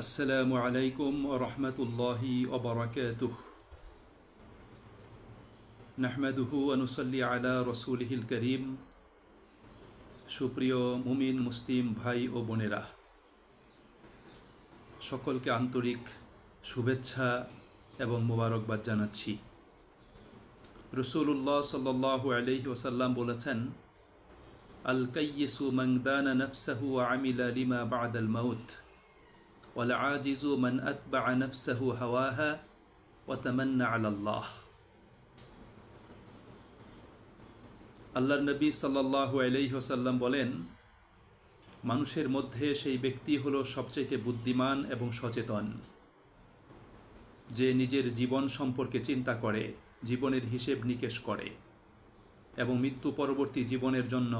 আসসালামু আলাইকুম ওয়া রাহমাতুল্লাহি ওয়া বারাকাতুহু। নাহমাদুহু ওয়া নুসাল্লি আলা রাসূলিহিল কারীম। সুপ্রিয় মুমিন মুসলিম ভাই ও বোনেরা, সকলকে আন্তরিক শুভেচ্ছা এবং মোবারকবাদ জানাচ্ছি। রাসূলুল্লাহ সাল্লাল্লাহু আলাইহি ওয়াসাল্লাম বলেছেন, আল কাইয়িসু মান দানা নাফসাহু ওয়া আমিলা লিমা বা'দাল মাউত ওয়াল আজিজু মান আতবা'a নাফসাহু হাওয়াহা ওয়া তামান্না আলা আল্লাহ। আল্লাহর নবী সাল্লাল্লাহু আলাইহি ওয়াসাল্লাম বলেন, মানুষের মধ্যে সেই ব্যক্তি হলো সবচেয়ে বুদ্ধিমান এবং সচেতন, যে নিজের জীবন সম্পর্কে চিন্তা করে, জীবনের হিসেব নিকেশ করে এবং মৃত্যু পরবর্তী জীবনের জন্য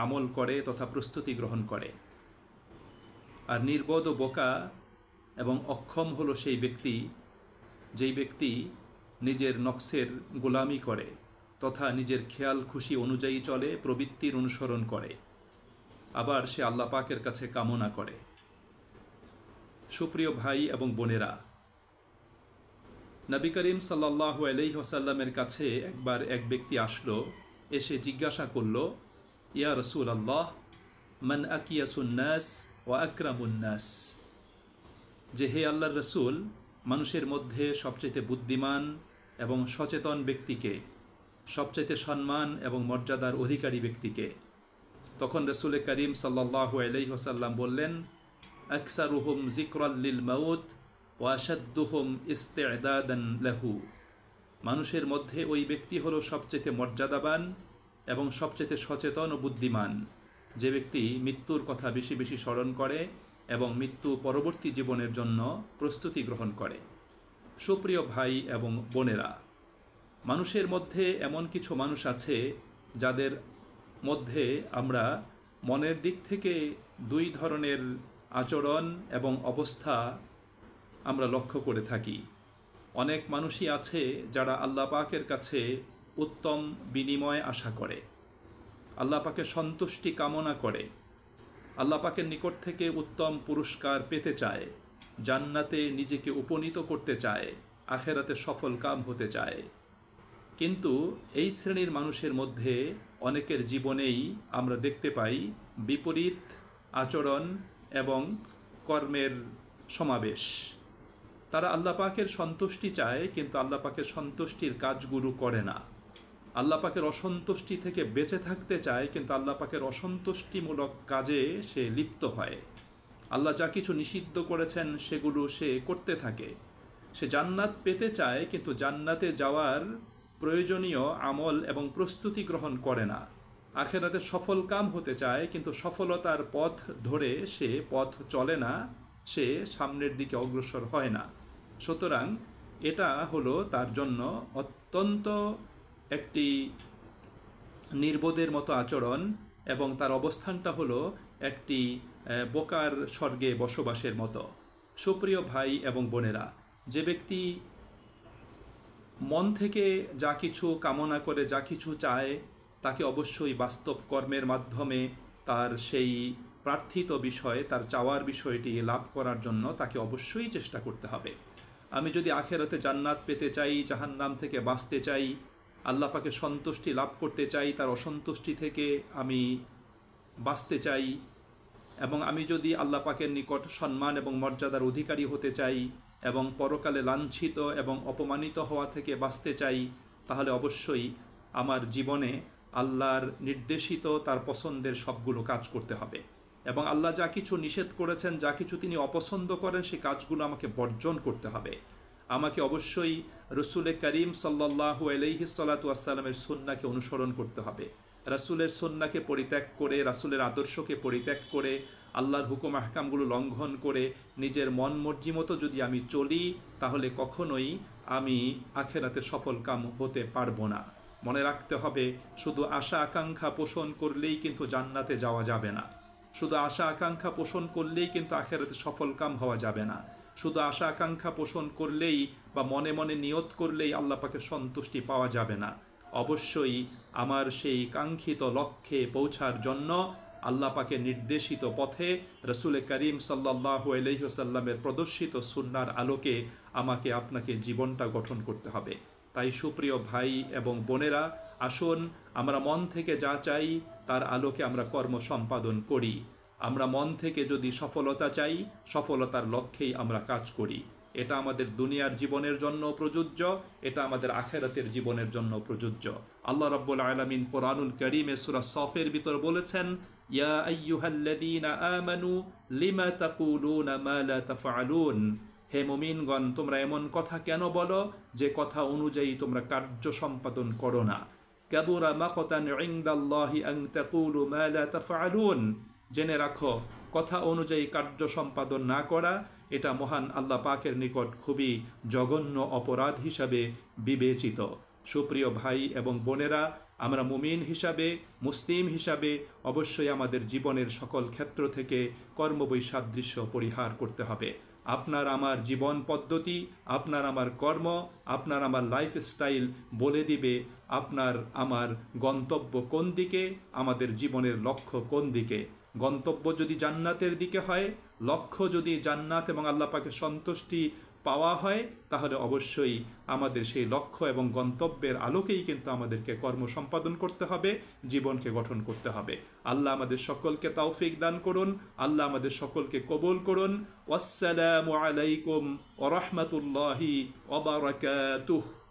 আমল করে তথা প্রস্তুতি গ্রহণ করে। আর নির্বোধ ও বোকা এবং অক্ষম হলো সেই ব্যক্তি, যেই ব্যক্তি নিজের নফসের গোলামি করে তথা নিজের খেয়াল খুশি অনুযায়ী চলে, প্রবৃত্তির অনুসরণ করে, আবার সে আল্লাহ পাকের কাছে কামনা করে। সুপ্রিয় ভাই এবং বোনেরা, নবী করিম সাল্লাল্লাহু আলাইহি ওয়াসাল্লামের কাছে একবার এক ব্যক্তি আসলো, এসে জিজ্ঞাসা করল, ইয়া রাসূলুল্লাহ, মান আকিয়াসুন নাস ওয়া আকরামুন নাস, যে হে আল্লাহর রসুল, মানুষের মধ্যে সবচেয়ে বুদ্ধিমান এবং সচেতন ব্যক্তিকে, সবচেয়ে সম্মান এবং মর্যাদার অধিকারী ব্যক্তিকে? তখন রসুল করিম সাল্লাল্লাহু আলাইহি ওয়াসাল্লাম বললেন, আকসারুহুম যিকরাল লিল মাউত ওয়া আশাদ্দুহুম ইস্তি'দাদান লাহু, মানুষের মধ্যে ওই ব্যক্তি হলো সবচেয়ে মর্যাদাবান এবং সবচেয়ে সচেতন ও বুদ্ধিমান, যে ব্যক্তি মৃত্যুর কথা বেশি বেশি স্মরণ করে এবং মৃত্যু পরবর্তী জীবনের জন্য প্রস্তুতি গ্রহণ করে। সুপ্রিয় ভাই এবং বোনেরা, মানুষের মধ্যে এমন কিছু মানুষ আছে যাদের মধ্যে আমরা মনের দিক থেকে দুই ধরনের আচরণ এবং অবস্থা আমরা লক্ষ্য করে থাকি। অনেক মানুষই আছে যারা আল্লাহ পাকের কাছে উত্তম বিনিময় আশা করে, আল্লাহ পাকের সন্তুষ্টি কামনা করে, আল্লাহ পাকের নিকট থেকে উত্তম পুরস্কার পেতে চায়, জান্নাতে নিজেকে উপনীত করতে চায়, আখেরাতে সফল কাম হতে চায়। কিন্তু এই শ্রেণীর মানুষের মধ্যে অনেকের জীবনেই আমরা দেখতে পাই বিপরীত আচরণ এবং কর্মের সমাবেশ। তারা আল্লাহ পাকের সন্তুষ্টি চায়, কিন্তু আল্লাহ পাকের সন্তুষ্টির কাজগুলো করে না। আল্লাহ পাকের অসন্তুষ্টি থেকে বেঁচে থাকতে চায়, কিন্তু আল্লাহ পাকের অসন্তুষ্টিমূলক কাজে সে লিপ্ত হয়। আল্লাহ যা কিছু নিষিদ্ধ করেছেন সেগুলো সে করতে থাকে। সে জান্নাত পেতে চায়, কিন্তু জান্নাতে যাওয়ার প্রয়োজনীয় আমল এবং প্রস্তুতি গ্রহণ করে না। আখেরাতে সফল কাম হতে চায়, কিন্তু সফলতার পথ ধরে সে পথ চলে না, সে সামনের দিকে অগ্রসর হয় না। সুতরাং এটা হলো তার জন্য অত্যন্ত একটি নির্বোধের মতো আচরণ এবং তার অবস্থানটা হলো একটি বোকার স্বর্গে বসবাসের মতো। সুপ্রিয় ভাই এবং বোনেরা, যে ব্যক্তি মন থেকে যা কিছু কামনা করে, যা কিছু চায়, তাকে অবশ্যই বাস্তব কর্মের মাধ্যমে তার সেই প্রার্থিত বিষয়, তার চাওয়ার বিষয়টি লাভ করার জন্য তাকে অবশ্যই চেষ্টা করতে হবে। আমি যদি আখেরাতে জান্নাত পেতে চাই, জাহান্নাম থেকে বাঁচতে চাই, আল্লাহ পাকে সন্তুষ্টি লাভ করতে চাই, তার অসন্তুষ্টি থেকে আমি বাঁচতে চাই, এবং আমি যদি আল্লাহ পাকের নিকট সম্মান এবং মর্যাদার অধিকারী হতে চাই এবং পরকালে লাঞ্ছিত এবং অপমানিত হওয়া থেকে বাঁচতে চাই, তাহলে অবশ্যই আমার জীবনে আল্লাহর নির্দেশিত তার পছন্দের সবগুলো কাজ করতে হবে। এবং আল্লাহ যা কিছু নিষেধ করেছেন, যা কিছু তিনি অপছন্দ করেন, সেই কাজগুলো আমাকে বর্জন করতে হবে। আমাকে অবশ্যই রসুল করিম সাল্লাল্লাহু আলাইহি সাল্লাতু ওয়াসসালামের সুন্নাহকে অনুসরণ করতে হবে। রাসূলের সুন্নাহকে পরিত্যাগ করে, রাসূলের আদর্শকে পরিত্যাগ করে, আল্লাহর হুকুম আহকামগুলো লঙ্ঘন করে নিজের মন মর্জি মতো যদি আমি চলি, তাহলে কখনোই আমি আখেরাতে সফল কাম হতে পারবো না। মনে রাখতে হবে, শুধু আশা আকাঙ্ক্ষা পোষণ করলেই কিন্তু জান্নাতে যাওয়া যাবে না। শুধু আশা আকাঙ্ক্ষা পোষণ করলেই কিন্তু আখেরাতে সফল কাম হওয়া যাবে না। শুধু আশা আকাঙ্ক্ষা পোষণ করলেই বা মনে মনে নিয়ত করলেই আল্লাহ পাকের সন্তুষ্টি পাওয়া যাবে না। অবশ্যই আমার সেই কাঙ্ক্ষিত লক্ষ্যে পৌঁছার জন্য আল্লাহ পাকের নির্দেশিত পথে রসুল করিম সাল্লাল্লাহু আলাইহি ওয়াসাল্লামের প্রদর্শিত সুন্নার আলোকে আমাকে আপনাকে জীবনটা গঠন করতে হবে। তাই সুপ্রিয় ভাই এবং বোনেরা, আসুন আমরা মন থেকে যা চাই তার আলোকে আমরা কর্ম সম্পাদন করি। আমরা মন থেকে যদি সফলতা চাই, সফলতার লক্ষ্যেই আমরা কাজ করি। এটা আমাদের দুনিয়ার জীবনের জন্য প্রযোজ্য, এটা আমাদের আখিরাতের জীবনের জন্য প্রযোজ্য। আল্লাহ রাব্বুল আলামিন কোরআনুল কারীমে সূরা সফের ভিতর বলেছেন, ইয়া আইয়ুহাল্লাযীনা আমানু লিমা তাকুলুনা মা লা তাফআলুন, হে মুমিনগণ, তোমরা এমন কথা কেন বলো যে কথা অনুযায়ী তোমরা কার্য সম্পাদন করো না। কাবুরা মাকতান ইনদাল্লাহি আন তাকুলু মা লা তাফআলুন, জেনে রাখো কথা অনুযায়ী কার্য সম্পাদন না করা এটা মহান আল্লাহ পাকের নিকট খুবই জঘন্য অপরাধ হিসাবে বিবেচিত। সুপ্রিয় ভাই এবং বোনেরা, আমরা মুমিন হিসাবে, মুসলিম হিসাবে অবশ্যই আমাদের জীবনের সকল ক্ষেত্র থেকে কর্মবৈসাদৃশ্য পরিহার করতে হবে। আপনার আমার জীবন পদ্ধতি, আপনার আমার কর্ম, আপনার আমার লাইফস্টাইল বলে দিবে আপনার আমার গন্তব্য কোন দিকে, আমাদের জীবনের লক্ষ্য কোন দিকে। গন্তব্য যদি জান্নাতের দিকে হয়, লক্ষ্য যদি জান্নাত এবং আল্লাহ পাকের সন্তুষ্টি পাওয়া হয়, তাহলে অবশ্যই আমাদের সেই লক্ষ্য এবং গন্তব্যের আলোকেই কিন্তু আমাদেরকে কর্ম সম্পাদন করতে হবে, জীবনকে গঠন করতে হবে। আল্লাহ আমাদের সকলকে তৌফিক দান করুন, আল্লাহ আমাদের সকলকে কবুল করুন। ওয়াসসালামু আলাইকুম ওয়া রাহমাতুল্লাহি ওয়া বারাকাতুহু।